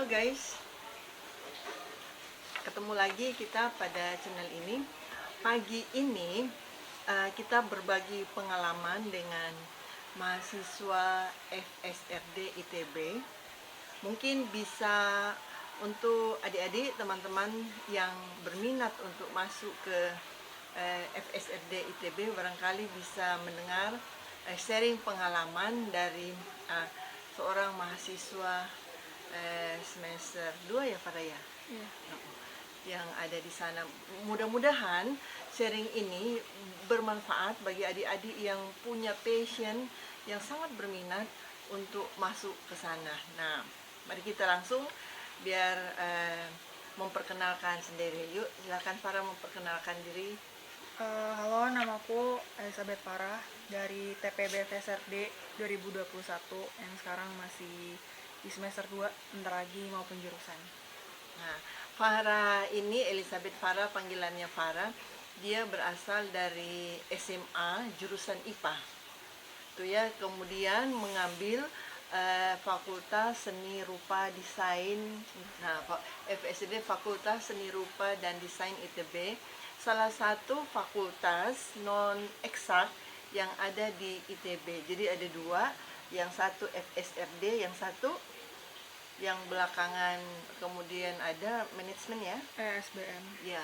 Halo guys, ketemu lagi kita pada channel ini. Pagi ini kita berbagi pengalaman dengan mahasiswa FSRD ITB. Mungkin bisa untuk adik-adik, teman-teman yang berminat untuk masuk ke FSRD ITB barangkali bisa mendengar sharing pengalaman dari seorang mahasiswa semester 2 ya Farah ya? Iya. Yang ada di sana. Mudah-mudahan sharing ini bermanfaat bagi adik-adik yang punya passion, yang sangat berminat untuk masuk ke sana. Nah, mari kita langsung biar memperkenalkan sendiri. Yuk, silakan Farah memperkenalkan diri. Halo, namaku Elizabeth Farah dari TPB FSRD 2021 yang sekarang masih di semester 2, bentar lagi mau penjurusan. Nah, Farah ini, Elizabeth Farah, panggilannya Farah, dia berasal dari SMA jurusan IPA. Itu ya, kemudian mengambil Fakultas Seni Rupa Desain. Nah, FSD Fakultas Seni Rupa dan Desain ITB, salah satu fakultas non eksak yang ada di ITB. Jadi ada dua, yang satu FSRD, yang satu yang belakangan kemudian ada manajemen ya, SBM. ya.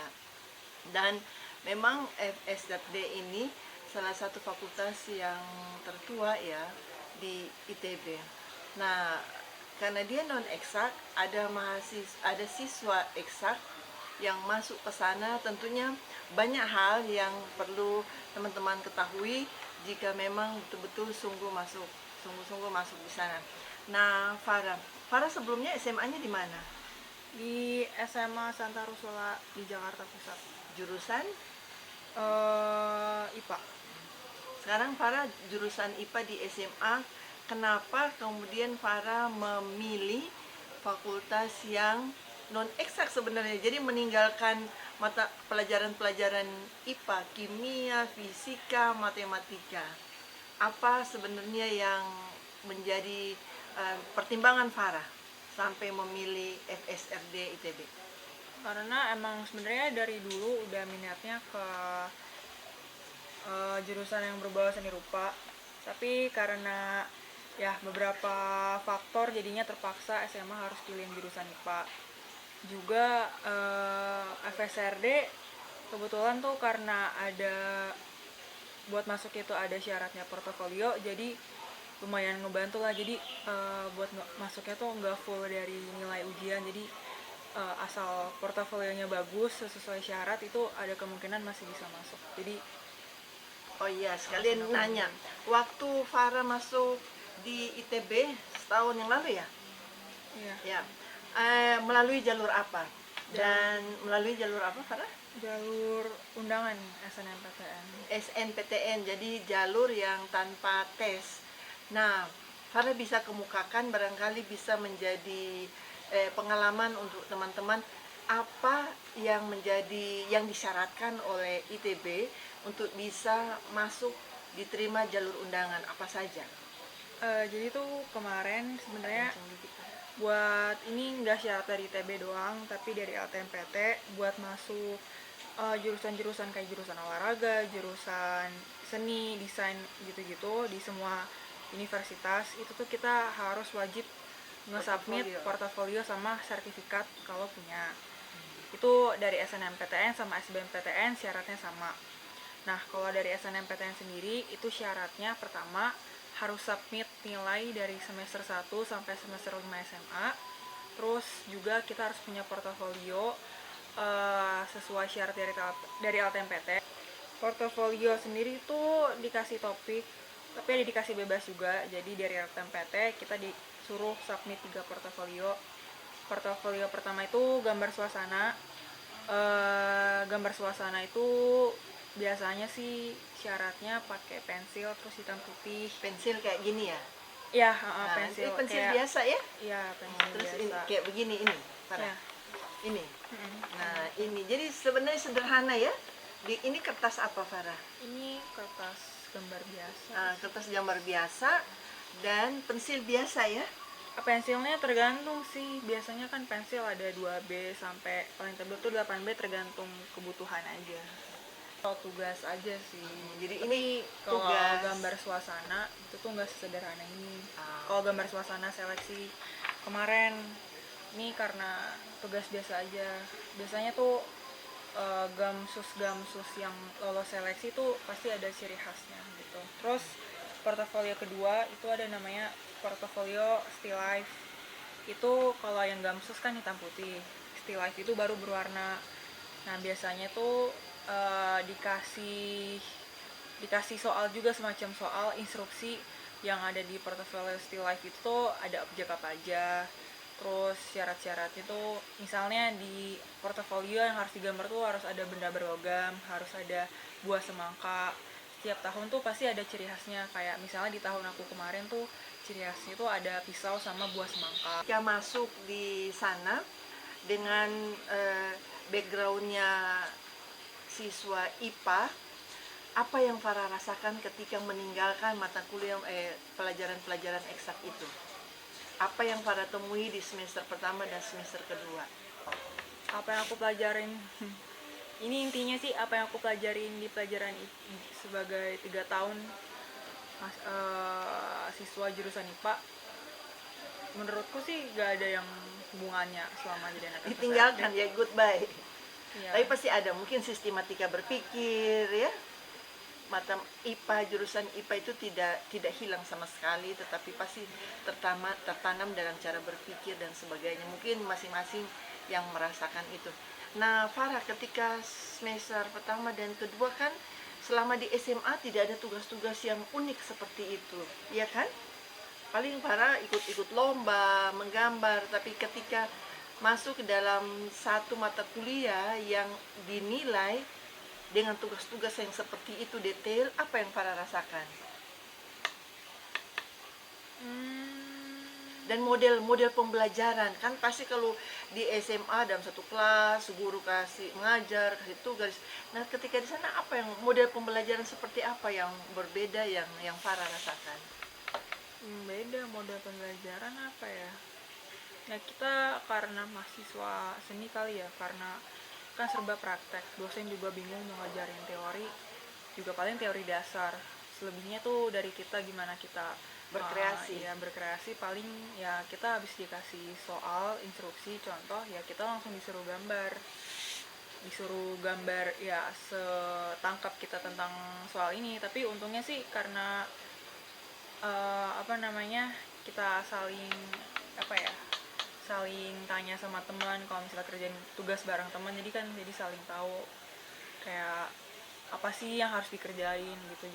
Dan memang FSRD ini salah satu fakultas yang tertua ya di ITB. Nah, karena dia non eksak, ada siswa eksak yang masuk ke sana. Tentunya banyak hal yang perlu teman-teman ketahui jika memang betul-betul sungguh-sungguh masuk di sana. Nah, Farah sebelumnya SMA-nya di mana? Di SMA Santa Rusula di Jakarta Pusat. Jurusan? IPA. Sekarang Farah jurusan IPA di SMA. Kenapa kemudian Farah memilih fakultas yang non eksak sebenarnya? Jadi meninggalkan mata pelajaran-pelajaran IPA, kimia, fisika, matematika. Apa sebenarnya yang menjadi pertimbangan Farah sampai memilih FSRD ITB? Karena emang sebenarnya dari dulu udah minatnya ke jurusan yang berbau seni rupa, tapi karena ya beberapa faktor jadinya terpaksa SMA harus pilihin jurusan IPA. Juga FSRD kebetulan tuh karena ada buat masuk itu ada syaratnya portofolio, jadi lumayan ngebantu lah. Jadi buat masuknya tuh nggak full dari nilai ujian, jadi asal portofolionya bagus sesuai syarat itu ada kemungkinan masih bisa masuk. Jadi oh iya, sekalian nanya, waktu Farah masuk di ITB setahun yang lalu ya? iya, Ya, melalui jalur apa? Dan melalui jalur apa Farah? jalur undangan SNMPTN. SNPTN, jadi jalur yang tanpa tes. Nah, Farah bisa kemukakan, barangkali bisa menjadi pengalaman untuk teman-teman, apa yang disyaratkan oleh ITB untuk bisa masuk diterima jalur undangan, apa saja? Jadi tuh kemarin sebenarnya buat ini nggak syarat dari ITB doang, tapi dari LTMPT buat masuk jurusan-jurusan kayak jurusan olahraga, jurusan seni, desain gitu-gitu di semua universitas itu tuh kita harus wajib nge-submit portofolio sama sertifikat kalau punya. Itu dari SNMPTN sama SBMPTN syaratnya sama. Nah, kalau dari SNMPTN sendiri itu syaratnya pertama harus submit nilai dari semester 1 sampai semester 5 SMA. Terus juga kita harus punya portofolio sesuai syarat dari LTMPT. Portofolio sendiri itu dikasih topik, tapi ada dikasih bebas juga. Jadi dari LTMPT kita disuruh submit 3 portofolio. Portofolio pertama itu gambar suasana. Gambar suasana itu biasanya sih syaratnya pakai pensil terus hitam putih. Pensil kayak gini ya? Ya, Nah, pensil ini pensil kayak, biasa ya? ya pensil Terus biasa. ini, kayak begini ini, Farah. Ya. Ini. Nah, ini jadi sebenarnya sederhana ya. Ini kertas apa Farah? Ini kertas gambar biasa. Kertas gambar biasa dan pensil biasa ya. Pensilnya tergantung sih, biasanya kan pensil ada 2B sampai paling tebal tuh 8B, tergantung kebutuhan aja. Kalau tugas aja sih. Jadi Tapi ini kalau tugas gambar suasana itu tuh nggak sesederhana ini. Ah. Kalau gambar suasana seleksi kemarin ini karena tugas biasa aja. Biasanya tuh gamsus yang lolos seleksi tuh pasti ada ciri khasnya gitu. Terus portofolio kedua itu ada namanya portofolio still life. Itu kalau yang gamsus kan hitam putih, still life itu baru berwarna. Nah biasanya tuh dikasih soal juga, semacam soal instruksi yang ada di portofolio still life itu tuh ada objek apa aja, terus syarat-syarat itu misalnya di portofolio yang harus digambar tuh harus ada benda berlogam, harus ada buah semangka. Setiap tahun tuh pasti ada ciri khasnya, kayak misalnya di tahun aku kemarin tuh ciri khasnya tuh ada pisau sama buah semangka. ketika masuk di sana dengan backgroundnya siswa IPA, apa yang Farah rasakan ketika meninggalkan mata kuliah pelajaran-pelajaran eksak itu? Apa yang Farah temui di semester pertama dan semester kedua? Apa yang aku pelajarin ini intinya sih, apa yang aku pelajarin di pelajaran sebagai 3 tahun siswa jurusan IPA, menurutku sih gak ada yang hubungannya selama jadi anak Ditinggalkan ya, goodbye. ya. Tapi pasti ada mungkin sistematika berpikir ya. Mata IPA, jurusan IPA itu tidak hilang sama sekali, tetapi pasti tertanam dalam cara berpikir dan sebagainya. Mungkin masing-masing yang merasakan itu. Nah, Farah ketika semester pertama dan kedua kan selama di SMA tidak ada tugas-tugas yang unik seperti itu, ya kan? Paling Farah ikut-ikut lomba, menggambar, tapi ketika masuk ke dalam satu mata kuliah yang dinilai dengan tugas-tugas yang seperti itu detail, apa yang Farah rasakan? Dan model pembelajaran kan pasti kalau di SMA dalam satu kelas guru kasih mengajar, kasih tugas. Nah ketika di sana apa yang model pembelajaran seperti apa yang berbeda yang Farah rasakan? Beda model pembelajaran apa ya? Nah kita karena mahasiswa seni kali ya, karena kan serba praktek, dosen juga bingung mau ngajarin teori, juga paling teori dasar. Selebihnya tuh dari kita gimana kita Berkreasi. ya berkreasi, paling ya kita habis dikasih soal instruksi contoh ya kita langsung disuruh gambar ya setangkap kita tentang soal ini. Tapi untungnya sih karena kita saling tanya sama teman kalau misalnya kerjain tugas bareng teman, jadi saling tahu kayak apa sih yang harus dikerjain gitu.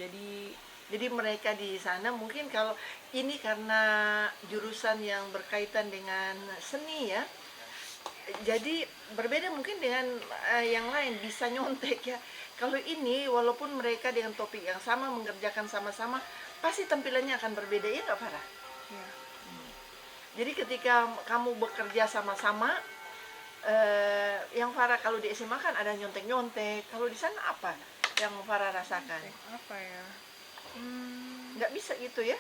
Jadi mereka di sana mungkin kalau ini karena jurusan yang berkaitan dengan seni ya, jadi berbeda mungkin dengan yang lain, bisa nyontek ya. Kalau ini walaupun mereka dengan topik yang sama mengerjakan sama-sama, pasti tampilannya akan berbeda ya nggak Farah? ya. Jadi ketika kamu bekerja sama-sama, yang Farah kalau di SMA kan ada nyontek-nyontek, kalau di sana apa yang Farah rasakan? Apa ya? Nggak bisa gitu ya?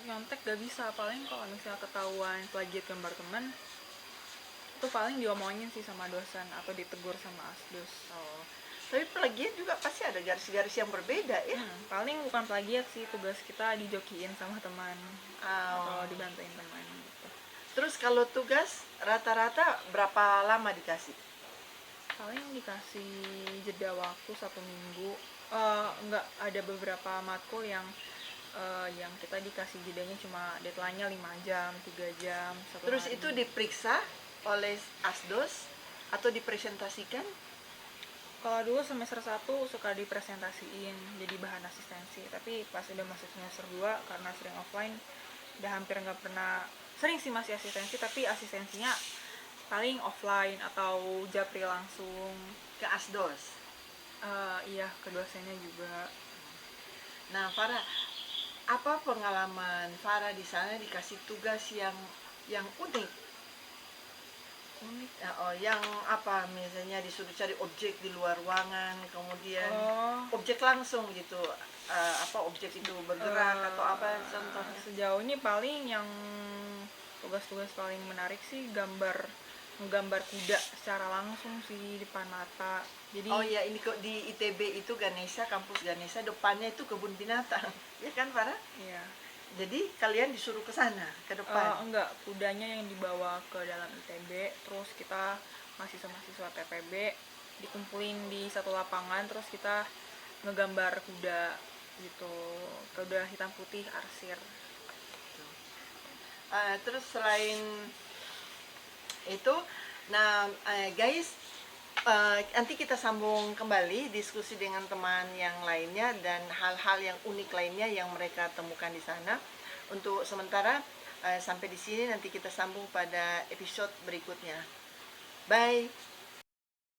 Nyontek gak bisa, paling kalau misalnya ketahuan plagiat gambar teman itu paling diomongin sih sama dosen atau ditegur sama asdos. Oh. Tapi plagiat juga pasti ada garis-garis yang berbeda ya? Paling bukan plagiat sih, tugas kita dijokiin sama teman atau Oh. dibantuin teman gitu. Terus kalau tugas rata-rata berapa lama dikasih? Paling dikasih jeda waktu 1 minggu. Enggak, ada beberapa matkul yang kita dikasih jedanya cuma deadline-nya 5 jam, 3 jam, 1 Terus hari. itu diperiksa oleh asdos atau dipresentasikan? Kalau dulu semester 1 suka dipresentasiin jadi bahan asistensi, tapi pas udah masuk semester 2 karena sering offline udah hampir nggak pernah, sering sih masih asistensi tapi asistensinya paling offline atau japri langsung Ke asdos? iya ke dosennya juga. Nah Farah, apa pengalaman Farah di sana dikasih tugas yang unik? Yang apa misalnya disuruh cari objek di luar ruangan, kemudian objek langsung gitu, apa objek itu bergerak atau apa contohnya? Sejauh ini paling yang tugas-tugas paling menarik sih menggambar kuda secara langsung sih di depan mata. Jadi Oh ya, ini kok di ITB itu Ganesha, kampus Ganesha, depannya itu kebun binatang. Ya kan, Farah? ya Jadi kalian disuruh ke sana, ke depan. enggak, kudanya yang dibawa ke dalam ITB, terus kita mahasiswa-mahasiswa TPB dikumpulin di satu lapangan, terus kita ngegambar kuda gitu, kuda hitam putih arsir. Terus selain itu, nah guys, nanti kita sambung kembali diskusi dengan teman yang lainnya dan hal-hal yang unik lainnya yang mereka temukan di sana. Untuk sementara sampai di sini, nanti kita sambung pada episode berikutnya. Bye.